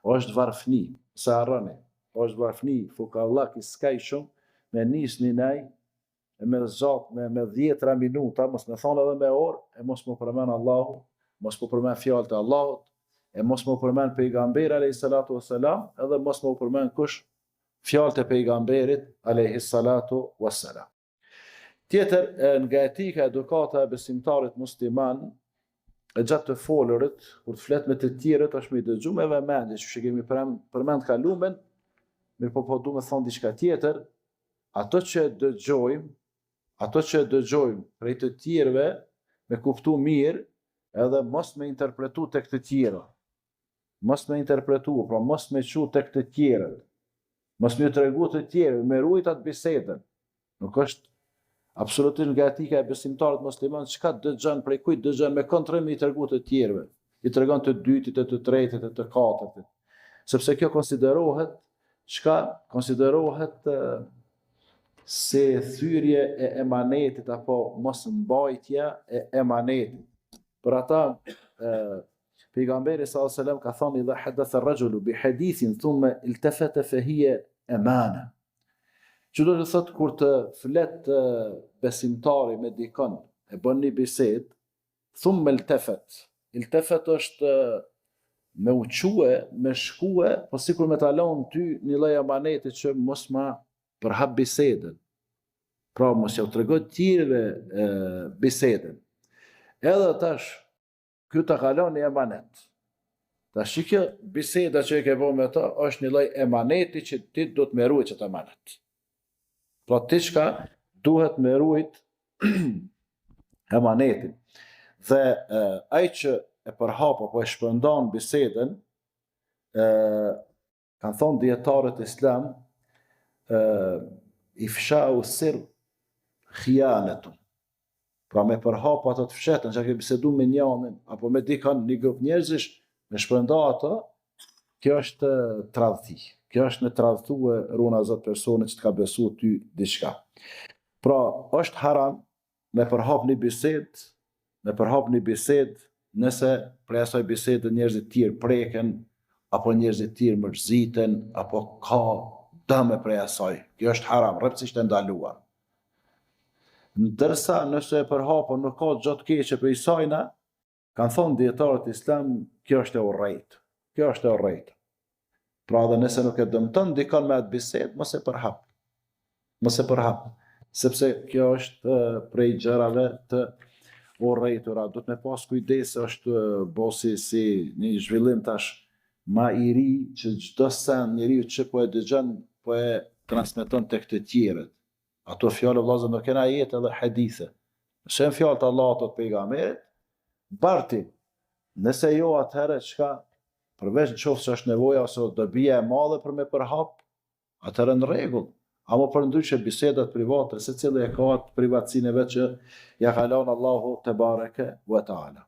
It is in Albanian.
është varfni, se harroni, është varfni, fukallak i skajshëm, me nisni nej, me zot, me 10 minuta, mos me thonë edhe me orë, e mos më përmen Allahu, mos më përmen fjalët e Allahut, e mos më përmen pejgamberi alayhi salatu wassalam, edhe mos më përmen kush fjalët e pejgamberit alayhi salatu wassalam. Tjetër, nga etika edukata e besimtarit musliman, e gjatë të folurit, kur të flet me të tjerët, është me i dëgju me vëmendje, që kemi përmend kalumen, mirë po du me thonë diçka tjetër, ato që dëgjojmë prej të tjerëve, me kuptu mirë, edhe mos me interpretu tek të tjerë. Mos me interpretu, pra mos me qu tek të tjerët. Mos me tregu të tjerë, me rujt atë bisedën. Nuk është absolutisht nga etika e besimtarit musliman, çka dëgjon prej kujt dëgjon me kontrim i tregu të tjerëve. I tregon të dytit, të tretit, të katërtit. Sepse kjo konsiderohet si thyrje e emanetit apo mos mbajtja e emanetit. Për ata pejgamberi sallallahu alaihi wasallam ka thënë idha hadatha ar-rajulu bi hadithin thumma iltafata fa hiya amana. Që do të thotë kur të flet besimtari me dikon, e bën një bisedë, thumma iltafat. Iltafat është me uque, me shkue, po sikur me ta lënë ty një lloj amaneti që mos ma përhap bisedën. Pra mos ja u tregoj të tjerëve bisedën. Edhe tash, ky ta kalon një emanet. Tash kjo biseda që e ke bërë me ta është një lloj emaneti që ti do të më ruaj çet emanet. Pra ti çka duhet më ruajt emanetin. Dhe ai që e përhap apo e shpërndan bisedën, kanë thonë dietarët islam, ifshau sirr khianatun. Pra me përhap ato të fshetën që ke bisedu me njërin apo me dikon një grup njerëzish, me shpërnda ato, kjo është tradhti. Kjo është me tradhtue runa zot personit që të ka besu ty diçka. Pra është haram me përhap një bisedë, nëse prej asaj bisede njerëzit tjerë preken, apo njerëzit tjerë mërziten, apo ka dëme prej asaj. Kjo është haram, rreptësisht e ndaluar. Ndërsa nëse e përhapon nuk ka gjatë keqe për isajna, kanë thonë dietarët islam, kjo është e urrejtë. Kjo është e urrejtë. Pra dhe nëse nuk e dëmton dikon me atë bisedë, mos e përhap. Mos e përhap. Sepse kjo është prej gjërave të urrejtura. Do të me pas kujdes, është bosi si një zhvillim tash ma i ri që çdo sen njeriu që po e dëgjon, po e transmeton tek të tjerët. Ato fjalë vëllazër nuk kena jetë edhe hadithe. Nëse janë fjalë të Allahut të pejgamberit, barti. Nëse jo atëherë çka përveç nëse është nevoja ose dobia e madhe për me përhap, atëherë në rregull. Amo përndryshe bisedat private, secili e ka atë privatësinë e vet që ja ka lënë Allahu te bareke ve taala.